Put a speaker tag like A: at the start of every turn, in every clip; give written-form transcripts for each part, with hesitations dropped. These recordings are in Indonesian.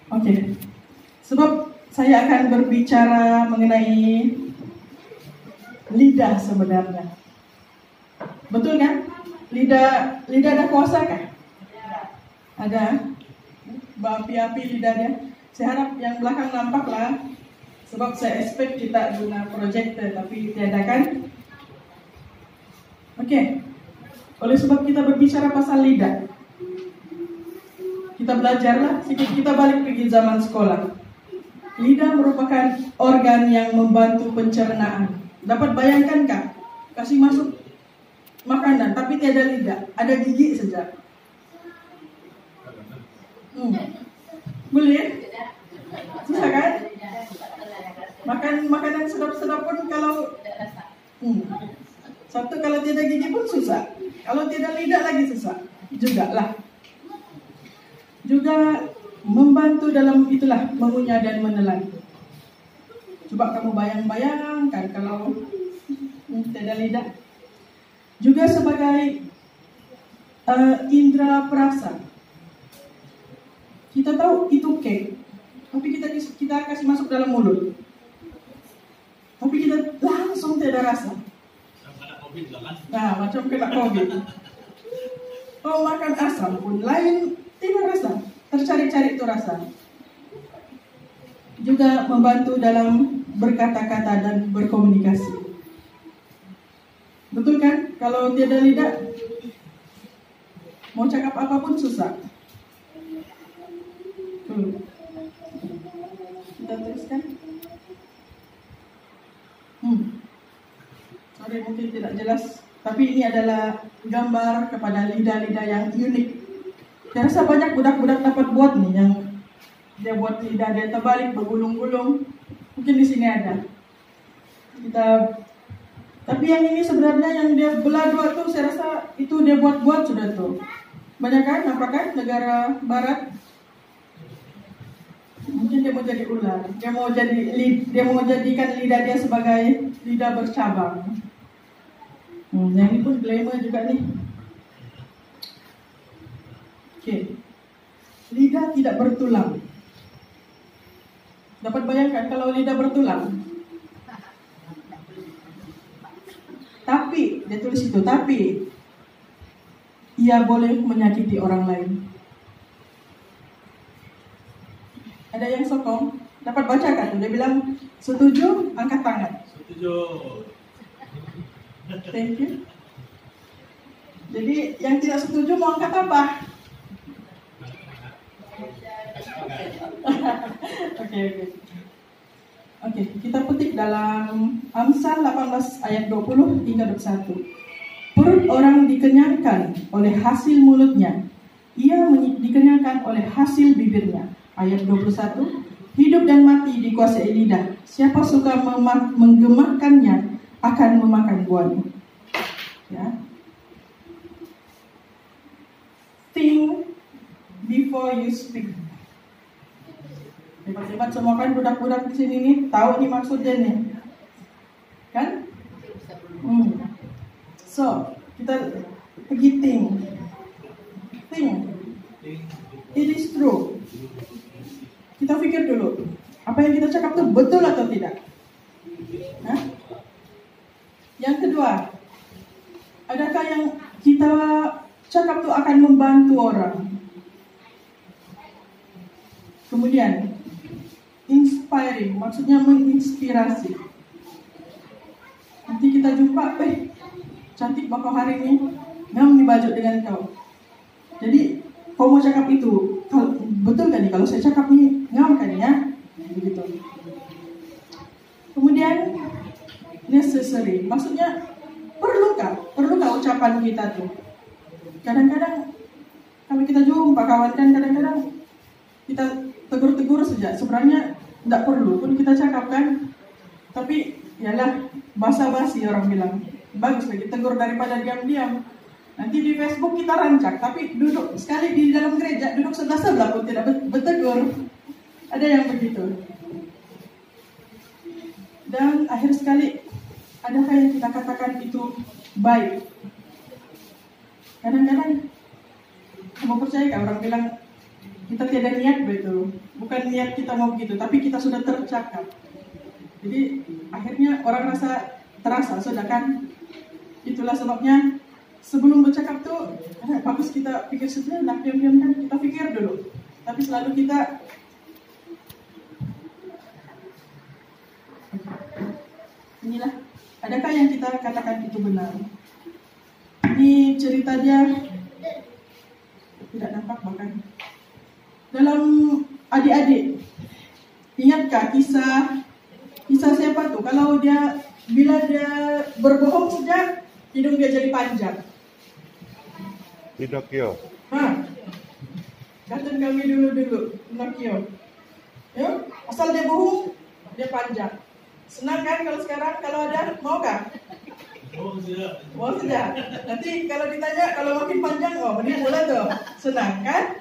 A: Oke. Sebab saya akan berbicara mengenai lidah sebenarnya. Betul kan? Lidah ada kuasa kan? Ada. Berapi-api lidah dia. Saya harap yang belakang nampak lah. Sebab saya expect kita guna projector, tapi tiada kan? Oke. Oleh sebab kita berbicara pasal lidah, kita belajarlah, kita balik pergi zaman sekolah. Lidah merupakan organ yang membantu pencernaan. Dapat bayangkan kah? Kasih masuk makanan, tapi tiada lidah, ada gigi saja. Boleh? Susah kan? Makan makanan sedap-sedap pun kalau satu kalau tiada gigi pun susah. Kalau tiada lidah lagi susah. Juga membantu dalam itulah mengunyah dan menelan. Coba kamu bayangkan kalau tiada lidah. Juga sebagai indera perasa. Kita tahu itu cake, tapi kita kasih masuk dalam mulut. Tapi kita langsung tidak rasa. Nah, macam kena COVID. Kalau makan asam pun lain tidak rasa. Tercari-cari itu rasa. Juga membantu dalam berkata-kata dan berkomunikasi. Betul kan? Kalau tiada lidah, mau cakap apapun susah. Kita teruskan. Sorry, mungkin tidak jelas, tapi ini adalah gambar kepada lidah-lidah yang unik. Saya rasa banyak budak-budak dapat buat nih, yang dia buat lidah dia terbalik bergulung-gulung. Mungkin di sini ada. Tapi yang ini sebenarnya yang dia belah dua tuh, saya rasa itu dia buat sudah tuh. Banyak kan, apakah negara barat? Mungkin dia mau jadi ular. Dia mau jadikan lidah dia sebagai lidah bercabang. Yang ini pun glamour juga nih. Oke. Lidah tidak bertulang. Dapat bayangkan kalau lidah bertulang. Tapi, dia tulis itu, tapi ia boleh menyakiti orang lain. Ada yang sokong, dapat baca kan? Dia bilang, setuju, angkat tangan.
B: Setuju.
A: Thank you. Jadi, yang tidak setuju mau angkat apa? Oke, kita petik dalam Amsal 18 ayat 20 hingga 21. Perut orang dikenyangkan oleh hasil mulutnya, ia dikenyangkan oleh hasil bibirnya. Ayat 21, hidup dan mati dikuasai lidah. Siapa suka menggemahkannya akan memakan buahnya. Ya. Think before you speak. Hebat-hebat semua kan budak-budak di sini nih, tahu nih maksudnya nih. Kan? So, kita pergi think. It is true. Kita pikir dulu, apa yang kita cakap itu betul atau tidak? Hah? Yang kedua, adakah yang kita cakap itu akan membantu orang? Kemudian, inspiring, maksudnya menginspirasi. Nanti kita jumpa, cantik bakal hari ini, ngam nih baju dengan kau. Jadi, kau mau cakap itu, betul kan nih kalau saya cakap nih, ngam kan ya? Begitu. Kemudian, necessary, maksudnya perlukah ucapan kita tuh? Kadang-kadang, kalau kita jumpa kawan kan, kadang-kadang kita tegur-tegur saja, sebenarnya tidak perlu pun kita cakap kan, tapi yalah basa-basi orang bilang, bagus lagi tegur daripada diam-diam. Nanti di Facebook kita rancak, tapi duduk sekali di dalam gereja, duduk sebelah-sebelah pun tidak bertegur. Ada yang begitu. Dan akhir sekali, adakah yang kita katakan itu baik? Kadang-kadang, kamu percaya kan orang bilang, kita tiada niat betul, bukan niat kita mau begitu, tapi kita sudah tercakap. Jadi akhirnya orang terasa sudah kan. Itulah sebabnya sebelum bercakap tuh bagus kita pikir sejenak, diam-diam kan kita pikir dulu. Tapi selalu kita inilah, adakah yang kita katakan itu benar? Ini cerita dia tidak nampak bahkan. Dalam adik-adik, ingatkah kisah siapa tuh? Kalau bila dia berbohong sejak hidung dia jadi panjang.
B: Pinocchio.
A: Datang kami dulu Pinocchio. Ya, asal dia bohong dia panjang. Senang kan kalau sekarang kalau ada mau kah? Mau sudah. Nanti kalau ditanya kalau makin panjang, mending mulai tuh. Senang kan?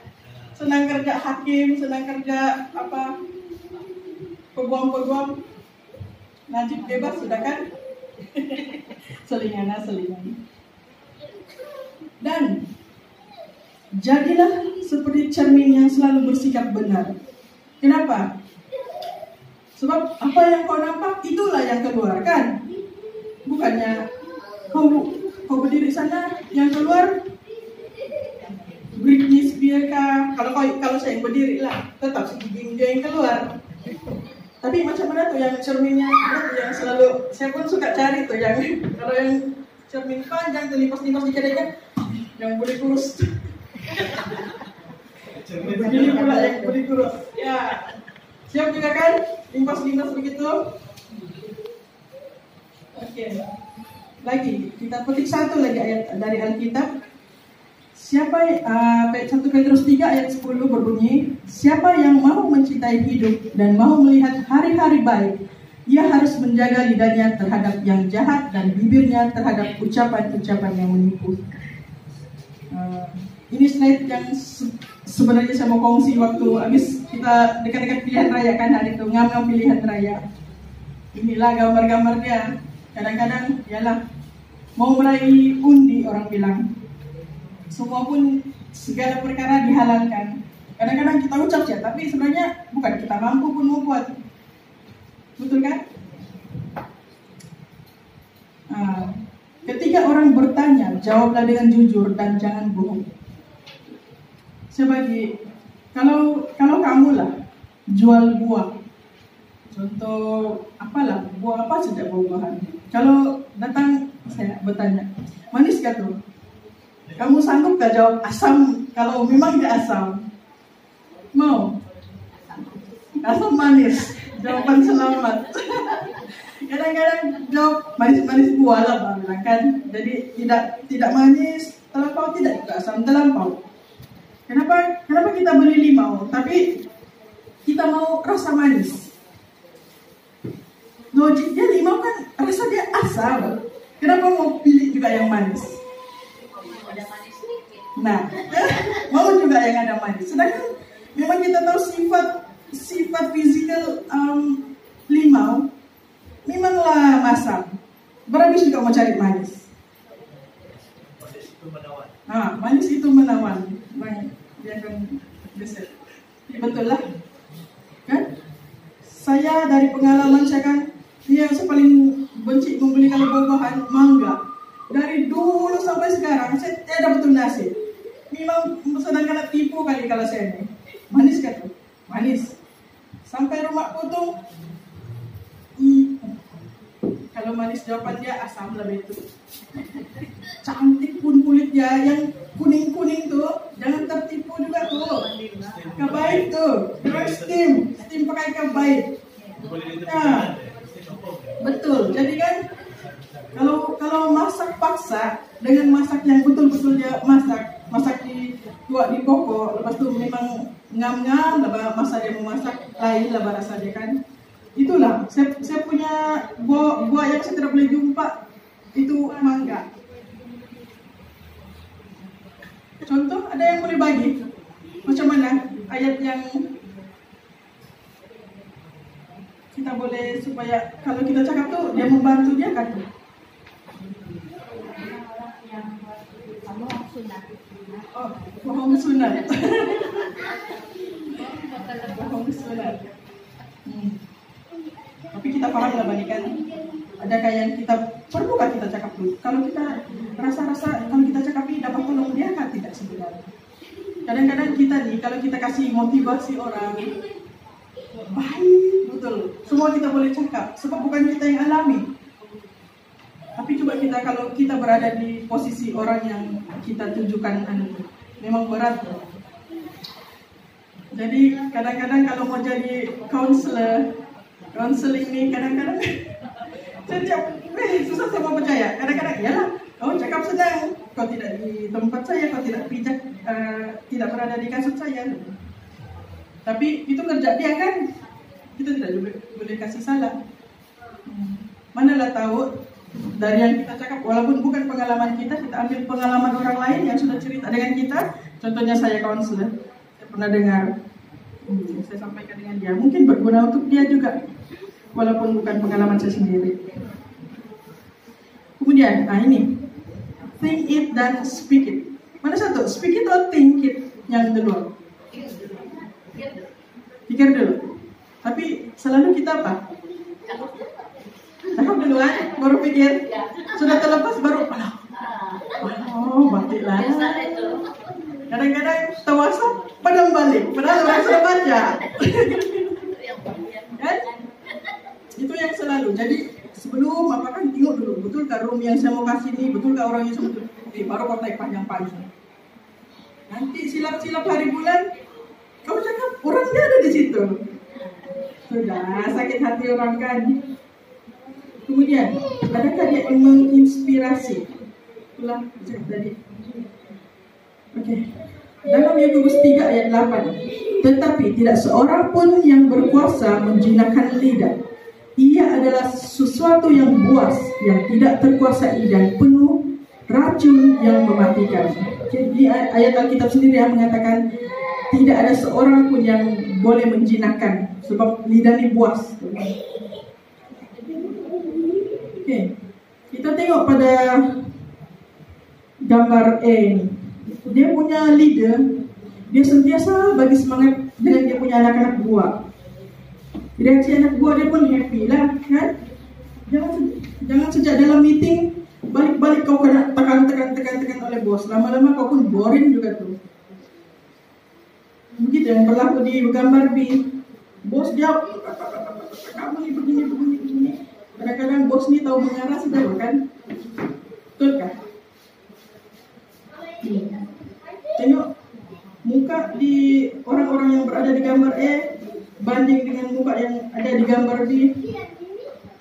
A: Senang kerja hakim, senang kerja apa? Peguam. Najib bebas sudah kan? Selingan. Dan jadilah seperti cermin yang selalu bersikap benar. Kenapa? Sebab apa yang kau nampak itulah yang keluar kan? Bukannya kau berdiri sana yang keluar Britney Spears kah? Kalau saya yang berdiri lah, tetap si gigi dia yang keluar. Tapi macam mana tuh yang cerminnya yang selalu saya pun suka cari tuh yang kalau yang cermin panjang tuh lipas-lipas dikit kan yang boleh kurus. Begini pula yang boleh kurus. Ya. Siap juga kan? Lipas-lipas begitu. Oke. Lagi kita petik satu lagi ayat dari Alkitab. Siapa 1 Petrus 3 ayat 10 berbunyi, siapa yang mau mencintai hidup dan mau melihat hari-hari baik, ia harus menjaga lidahnya terhadap yang jahat dan bibirnya terhadap ucapan-ucapan yang menipu. Ini slide yang sebenarnya saya mau kongsi waktu habis kita dekat-dekat pilihan raya kan hari itu, ngam-ngam pilihan raya. Inilah gambar-gambar dia. Kadang-kadang ialah mau meraih undi orang bilang. Semua pun segala perkara dihalalkan. Kadang-kadang kita ucap ya, tapi sebenarnya bukan kita mampu pun mau buat. Betul kan? Ketika orang bertanya, jawablah dengan jujur dan jangan bohong. Sebagai kalau kamu lah jual buah, contoh apalah buah apa saja buah-buahan. Kalau datang saya bertanya, manis gak tuh? Kamu sanggup gak jawab asam kalau memang dia asam? Mau? Asam manis, jawaban selamat. Kadang-kadang jawab manis-manis buah lah Pak bilang kan. Jadi tidak manis terlampau, tidak juga asam terlampau. Kenapa kita beli limau tapi kita mau rasa manis? Logiknya limau kan rasa dia asam. Kenapa mau pilih juga yang manis? Nah, mau juga yang ada manis. Sedangkan memang kita tahu sifat fisikal limau memanglah masam. Berhabis juga mau cari manis. Manis itu menawan. Dia akan geser. Betul lah. Kan? Saya dari pengalaman saya kan, yang saya paling benci membeli kalau buah-buahan mangga. Dari dulu sampai sekarang saya tidak betul nasib. Memang sedang kena tipu kali kalau saya ini. Manis kan tuh? Manis. Sampai rumah potong. Kalau manis jawaban dia asam lebih itu. Cantik pun kulit dia yang kuning-kuning tuh. Jangan tertipu juga tuh. Kebaik tuh. Terus steam pakai kebaik. Nah, betul. Jadi kan kalau masak paksa dengan masak yang betul-betul dia masak di pokok, lepas itu memang ngam-ngam, lepas masa dia memasak lain lah rasa dia kan. Itulah saya punya buah yang saya tidak boleh jumpa itu mangga. Contoh ada yang boleh bagi macam mana ayat yang kita boleh supaya kalau kita cakap tuh dia membantu dia kan? Bohong sunat. homeschooler. Tapi kita paham lah balikan. Adakah yang kita perlukah kita cakap dulu? Kalau kita rasa-rasa kalau kita cakap ini dapat tolong dia kan tidak sebenarnya. Kadang-kadang kita nih kalau kita kasih motivasi orang baik betul. Semua kita boleh cakap sebab bukan kita yang alami. Tapi coba kita kalau kita berada di posisi orang yang kita tujukan memang berat. Jadi kadang-kadang kalau mau jadi counseling nih kadang-kadang susah saya mau percaya. Kadang-kadang iyalah, kau cakap sedang, kau tidak di tempat saya, kau tidak pijak, tidak berada di kasut saya. Tapi itu kerja dia kan, kita tidak boleh kasih salah. Manalah tahu dari yang kita cakap, walaupun bukan pengalaman kita ambil pengalaman orang lain yang sudah cerita dengan kita. Contohnya saya counselor, saya pernah dengar, saya sampaikan dengan dia, mungkin berguna untuk dia juga, walaupun bukan pengalaman saya sendiri. Kemudian, ini think it dan speak it. Mana satu? Speak it atau think it yang kedua? Pikir dulu. Tapi selalu kita apa? Cakap duluan, baru pikir. Sudah terlepas baru, batiklah. Kadang-kadang tawasap, padam balik. Padahal orang sudah baca. Kan? Itu yang selalu. Jadi sebelum kan tengok dulu, betulkah room yang saya mau kasih ini, betulkah orangnya sebetulnya. Baru kau tarik panjang-panjang. Nanti silap-silap hari bulan, kau cakap orang dia ada di situ. Sudah sakit hati orang kan. Kemudian, adakah dia yang menginspirasi? Itulah cakap tadi. Oke. Dalam Yakobus 3 ayat 8. Tetapi tidak seorang pun yang berkuasa menjinakkan lidah. Ia adalah sesuatu yang buas, yang tidak terkuasai dan penuh racun yang mematikan. Jadi ayat Alkitab sendiri yang mengatakan tidak ada seorang pun yang boleh menjinakkan sebab lidah ini buas. Oke, kita tengok pada gambar E ini. Dia punya leader, dia sentiasa bagi semangat dengan dia punya anak-anak buah. Reaksi anak buah dia pun happy lah, kan? Jangan sejak dalam meeting balik-balik kau kena tekan oleh bos. Lama-lama kau pun boring juga tuh. Begitu yang berlaku di gambar B. Bos dia kamu nih begini. Kadang-kadang bos nih tahu mengarah sudah kan? Betul kan? Tengok muka di orang-orang yang berada di gambar E banding dengan muka yang ada di gambar B,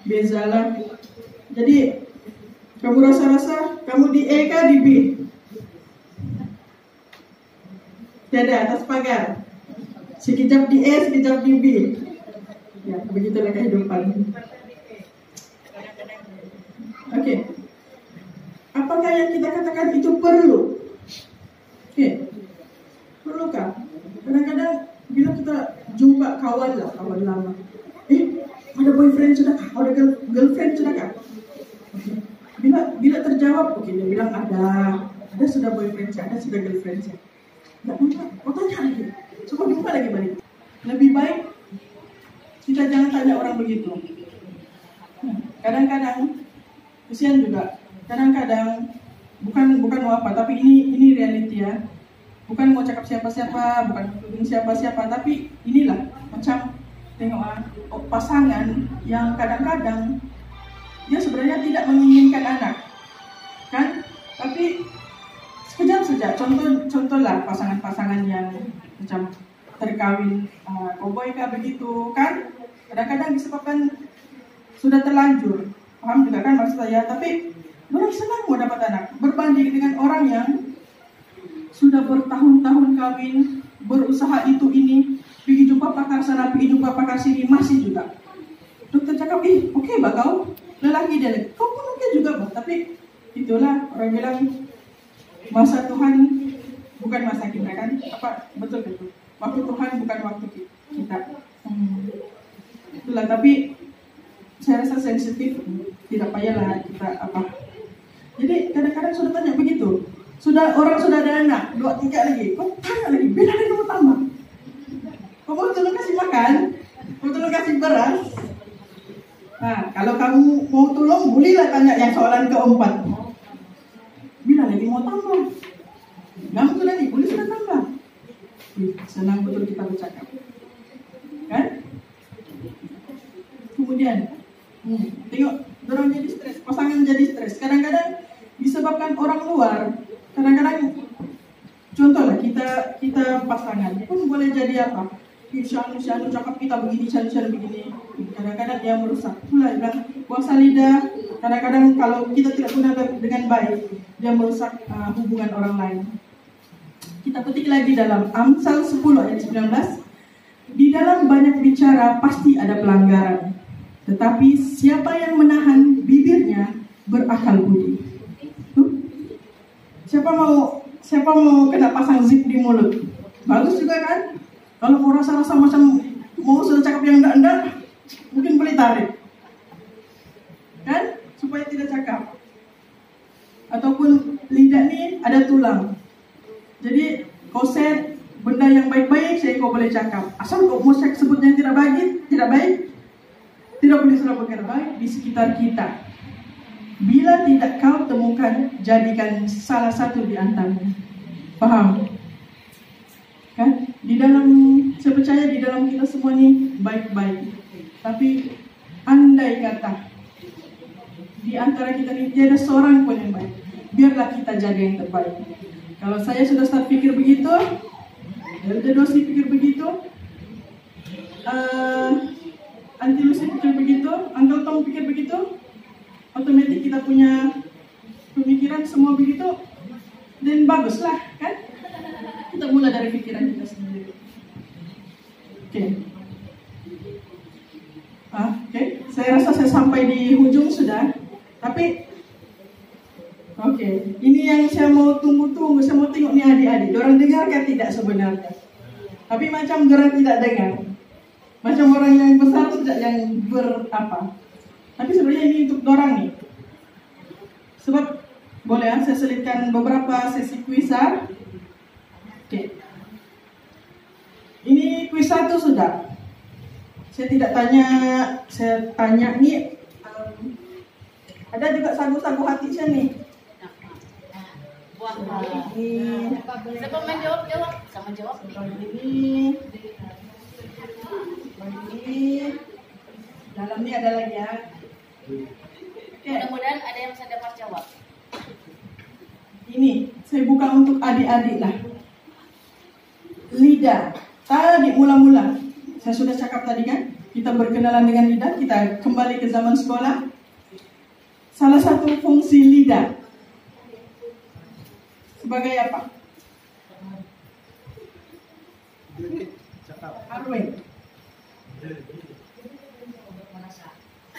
A: bezalah. Jadi kamu rasa-rasa kamu di E kah di B? Tidak, atas pagar. Sekejap di E, sekejap di B. Ya, begitulah kehidupan. Oke. Apakah yang kita katakan itu perlu? Oke. Perlukah? Kadang-kadang bila kita jumpa kawan lama, ada boyfriend sudah kah? Ada girlfriend sudah kah? Okay. Bila terjawab, oke, dia bilang ada sudah boyfriend saya, ada sudah girlfriend saya. Nggak nampak, kau tanya lagi, coba jumpa lagi balik. Lebih baik kita jangan tanya orang begitu. Kadang-kadang kesian juga. Kadang-kadang bukan mau apa, tapi ini reality ya. Bukan mau cakap siapa-siapa, bukan tuding siapa-siapa, tapi inilah macam tengok pasangan yang kadang-kadang dia sebenarnya tidak menginginkan anak, kan? Tapi sekejap saja. Contohlah pasangan-pasangan yang macam terkawin koboi kah begitu, kan? Kadang-kadang disebabkan sudah terlanjur, paham juga kan maksud saya? Tapi orang senang mau dapat anak, berbanding dengan orang yang sudah bertahun-tahun kawin, berusaha itu ini, pergi jumpa pakar sana, pergi jumpa pakar sini, masih juga. Dokter cakap, oke bakal lelaki dia, kau pun oke juga bah. Tapi itulah orang bilang masa Tuhan bukan masa kita kan? Apa betul? Waktu Tuhan bukan waktu kita. Itulah. Tapi saya rasa sensitif, tidak payahlah kita apa. Jadi kadang-kadang sudah tanya begitu. Orang sudah ada anak, 2, 3 lagi. Kau tanya lagi, bila lagi kamu tambah? Kau mau kasih makan, tolong kasih beras. Nah, kalau kamu mau tolong, bolehlah tanya yang soalan keempat. Bila lagi mau tambah? Kamu tuh lagi, boleh sudah tambah. Senang betul kita bercakap. Kan? Kemudian, tengok, dorang jadi stres, pasangan jadi stres. Kadang-kadang disebabkan orang luar. Kadang-kadang, contohlah kita pasangan pun boleh jadi apa? Syanu cakap kita begini, syanu begini. Kadang-kadang dia merusak. Itulah bilang puasa lidah. Kadang-kadang kalau kita tidak guna dengan baik, dia merusak hubungan orang lain. Kita petik lagi dalam Amsal 10 ayat 19. Di dalam banyak bicara pasti ada pelanggaran, tetapi siapa yang menahan bibirnya berakal budi. Siapa mau kena pasang zip di mulut? Bagus juga kan? Kalau mau rasa-rasa macam mau sudah cakap yang enggak, mungkin boleh tarik, kan? Supaya tidak cakap. Ataupun lidah ni ada tulang. Jadi kau set benda yang baik-baik, saya kau boleh cakap. Asal kau mau sebutnya yang tidak baik, tidak boleh sudah perkara baik di sekitar kita. Bila tidak kau temukan, jadikan salah satu di antaranya. Faham? Kan? Saya percaya di dalam kita semua ni baik-baik. Tapi andai kata di antara kita ni tiada seorang pun yang baik, biarlah kita jaga yang terbaik. Kalau saya sudah start pikir begitu, Elda Dosi pikir begitu, Anti Lucy pikir begitu, Uncle Tom pikir begitu, otomatis kita punya pemikiran semua begitu, dan baguslah kan? Kita mulai dari pikiran kita sendiri. Oke. Saya rasa saya sampai di ujung sudah. Tapi ini yang saya mau tunggu-tunggu, saya mau tengok nih adik-adik. Dorang dengar kan tidak sebenarnya? Tapi macam dorang tidak dengar. Macam orang yang besar tidak yang berapa. Tapi sebenarnya ini untuk dorang nih. Sebab boleh saya selipkan beberapa sesi kuisar. Ini kuis 1 sudah. Saya tidak tanya, saya tanya nih. Ada juga sagu-sagu hati saya nih.
B: Siapa menjawab sama jawab
A: ini. Dalam ini ada lagi ya.
B: Mudah-mudahan ada yang bisa dapat jawab.
A: Ini saya buka untuk adik-adik lah. Lidah. Tadi mula-mula saya sudah cakap tadi kan, kita berkenalan dengan lidah, kita kembali ke zaman sekolah. Salah satu fungsi lidah sebagai apa? Arwin.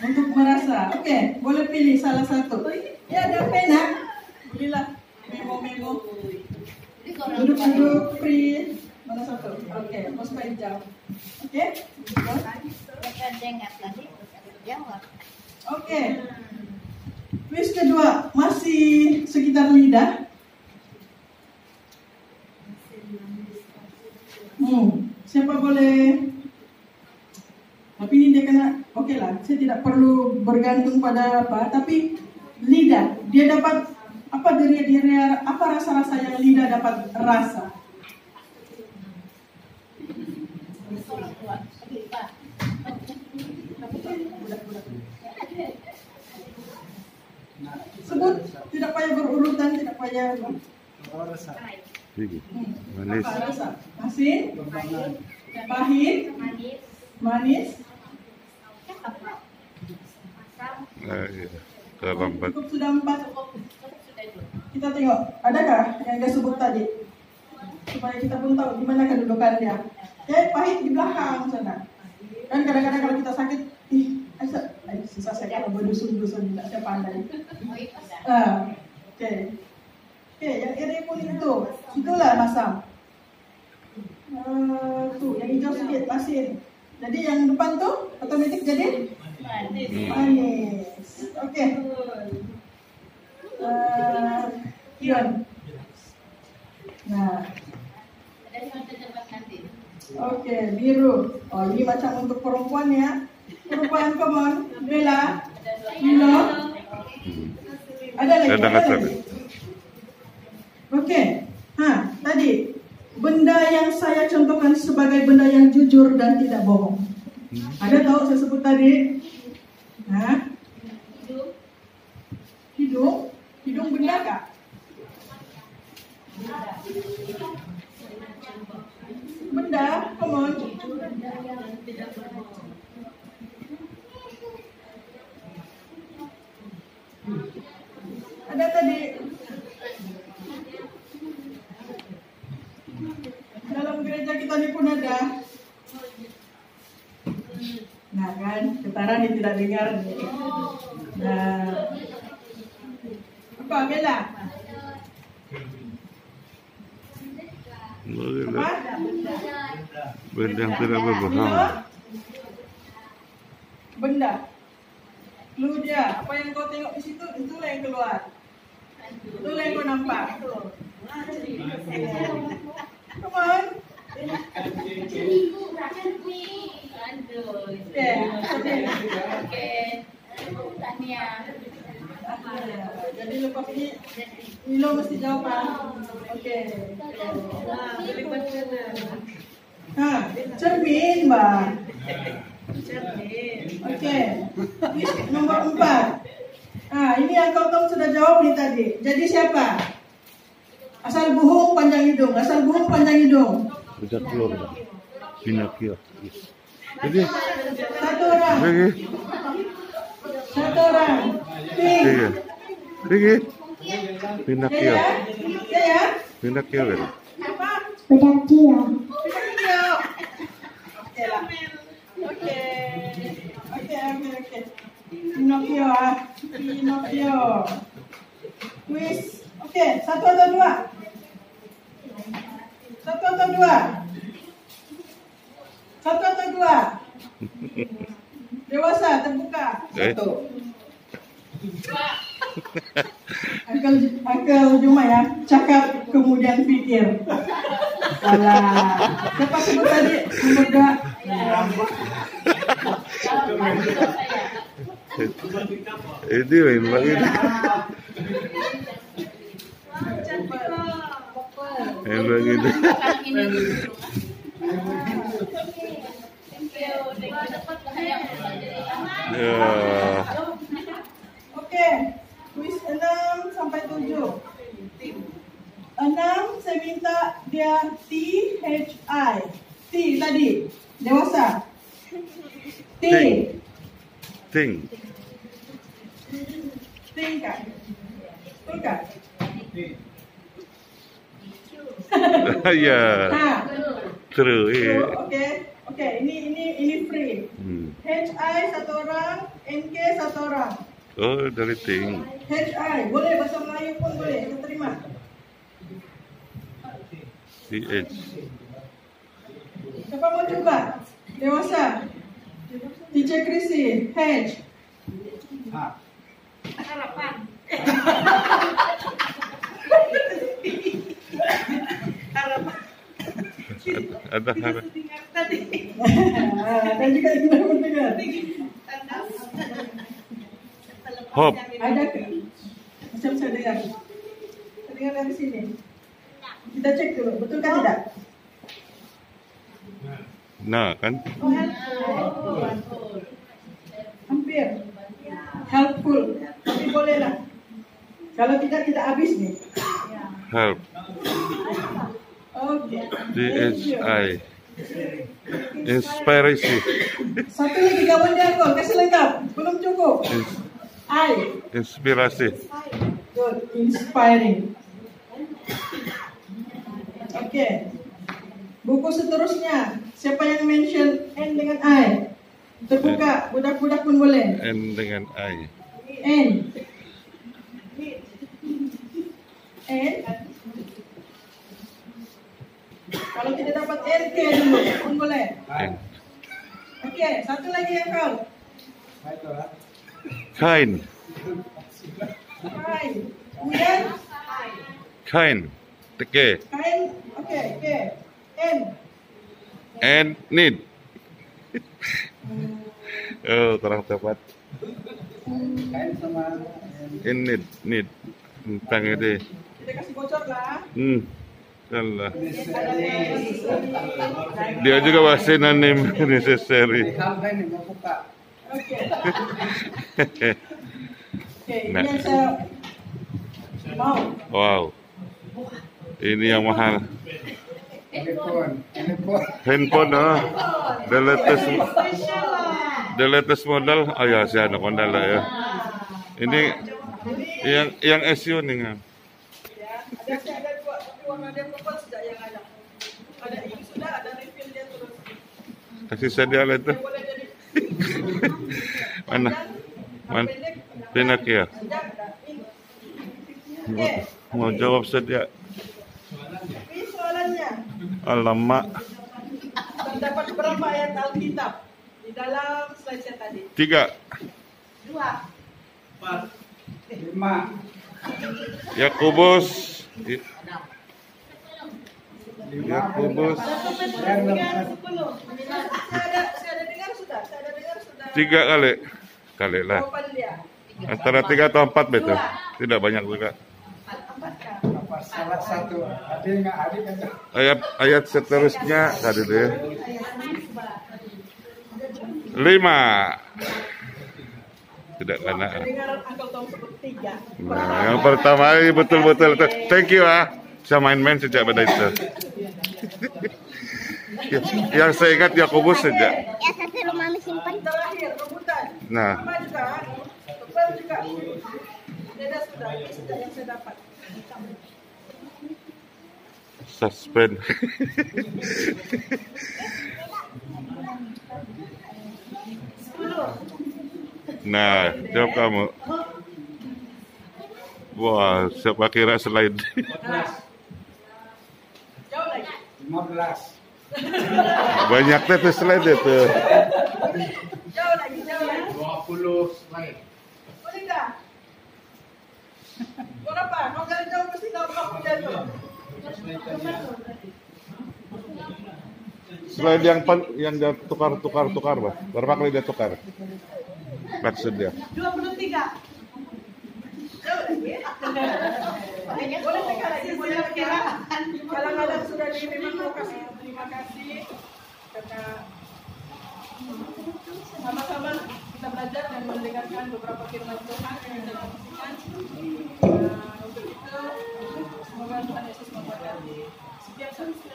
A: Untuk merasa. Oke, boleh pilih salah satu. Ya, ada pena. Belilah memo-memo. Duduk-duduk free. Mana satu? Oke, bos hijau. Oke. Oke. Kuis kedua masih sekitar lidah. Siapa boleh? Tapi ini dia kena. Oke lah, saya tidak perlu bergantung pada apa. Tapi lidah, dia dapat apa apa rasa-rasa yang lidah dapat rasa. Sebut, tidak payah berurutan, tidak payah.
C: Manis.
A: Apa rasa? Asin, pahit, manis,
C: Terlambat.
A: cukup sudah 4. Kita tengok, adakah yang dia sebut tadi? Supaya kita pun tahu di mana kedudukannya. Pahit di belakang sana. Kan kadang-kadang kalau kita sakit, susah saya kalau berdusun-dusun tidak saya pandai. Oke, yang iri pun itu. Itulah masam. Tuh, yang hijau sedikit asin. Jadi yang depan tuh otomatis jadi manis. Oke. Kion. Nah,
B: Ada yang ada tempat nanti.
A: Oke, biru. Oh, ini macam untuk perempuan ya. Perempuan, come on. Bella, Milo. Ada lagi?
C: Ada nggak?
A: Oke. Tadi benda yang saya contohkan sebagai benda yang jujur dan tidak bohong. Ada tahu saya sebut tadi? Hidung. Hidung benda kah? Benda, come on. Ada tadi. Dalam gereja kita ini pun ada. Nah kan, getaran yang tidak dengar nih. Nah, apa Bella? Apa?
C: Benda yang tidak berbohong.
A: Benda. Clue dia. Apa yang kau tengok di situ, itulah yang keluar. Itulah yang kau nampak. Come on.
B: Tania.
A: Jadi lepas ini Milo mesti jawab. Oke. Cermin, Mbak. Oke. Nomor 4. Ini yang kau tahu sudah jawab nih tadi. Jadi siapa? Asal buhung panjang hidung. Asal buhung panjang hidung.
C: Bisa keluar. Pinocchio. Jadi
A: Satu orang. Satu orang.
C: Pergi. Pinocchio.
A: Ya.
C: Pinocchio kan?
A: Apa?
D: Pinocchio.
A: Pinocchio. Oke lah. Oke. Pinocchio. Pinocchio. Quiz. Oke, satu atau dua? Satu atau dua? Satu atau dua? Dewasa, terbuka. Satu. Akal cuma ya, cakap kemudian pikir. Alah, siapa sebut tadi? Semoga.
C: Ini main begini. Main begini. Ya.
A: Oke, kuis 6 sampai 7. 6 saya minta dia THI. T tadi, dewasa. T.
C: Ting.
A: Tingkat. Tingkat.
C: Ya. True.
A: Oke, ini free. HI satu orang, NK satu orang.
C: Oh, dari ting.
A: HI, boleh bahasa Melayu pun boleh, kita terima.
C: CH.
A: Siapa mau coba? Dewasa. Teacher Krisi, H.
B: Harapan.
C: Ada harap.
A: Dan juga tidak mendengar.
C: Hope.
A: Ada ke? Macam saya dengar. Saya dengar dari sini. Kita cek dulu, betul kan tidak?
C: Nah, kan?
A: Hampir. Helpful. Tapi boleh lah. Kalau tidak habis nih.
C: Help.
A: Oke.
C: DHI. Inspirasi.
A: Satu lagi kawan dia kok, kasih lengkap. Belum cukup. I.
C: Inspirasi.
A: Good. Inspiring. Oke. Buku seterusnya. Siapa yang mention N dengan I? Terbuka. Budak-budak pun boleh.
C: N dengan I.
A: N. N. Kalau tidak dapat N, K dulu pun boleh.
C: N.
A: Oke, satu lagi yang kau.
C: Kind.
A: Kain. Kemudian
C: Kind. Teke.
A: kain. Oke. N.
C: and need. Oh, kurang tepat. In need. Tentang ini.
A: Kita kasih bocor lah.
C: Salah. Dia juga bahasa anonim necessary.
A: Oke. Oke, ini
C: Nah.
A: yang saya mau.
C: Wow. Ini yang mahal. Handphone, oh. The latest model. Oh ya, si anak model lah ya. Ini yang SU nih.
A: Ya, ada dua, tapi warna dia purple sudah yang ada. Ada ini sudah, ada refill dia terus.
C: Kasih saya lah itu.
A: Yang boleh jadi
C: Mana? Man, pinak ya.
A: panjang, ada ini.
C: Mau jawab saja.
A: Ini soalannya.
C: Alamak.
A: Terdapat berapa ayat Alkitab di dalam slide saya tadi?
C: 3.
A: 2.
D: 5.
C: Yakobus. Yakobus.
A: Saya ada dengar sudah.
C: 3 kali. Kali lah.
A: Jawaban dia.
C: Antara 3 atau 4 betul. Tidak banyak juga.
A: 4 kan?
D: Salah satu. Ada nggak adik ada?
C: Ayat seterusnya tadi deh. 5. Tidak kena.
A: Dengar Uncle Tom sebut 3.
C: Nah, yang pertama ini betul-betul. Thank you ah. Saya main-main sejak pada itu. Yang saya ingat Yakobus saja.
B: Ya, satu rumah simpan.
A: Terakhir rebutan.
C: Nah,
A: Sama juga. Tebal juga. Beda sudah. Ini sudah yang saya dapat.
C: suspend. Nah, jawab kamu. Wah, siapa kira slide?
A: Jauh lagi.
D: 15.
C: Banyak tuh slide itu.
A: Jauh lagi.
D: 20 slide.
A: Boleh nggak? Berapa? Kau dari jauh mesti tahu kamu jatuh.
C: Slide yang dia tukar, Pak. Berapa kali dia tukar? Maksudnya.
A: 23. Jauh lagi. Boleh tekan lagi. Boleh kira. Kadang-kadang sudah di memang mau kasih terima kasih karena sama-sama kita belajar dan mendengarkan beberapa firman Tuhan yang kita saksikan. Untuk itu semoga Tuhan Yesus memberkati setiap saksi.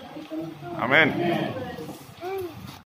C: Amin.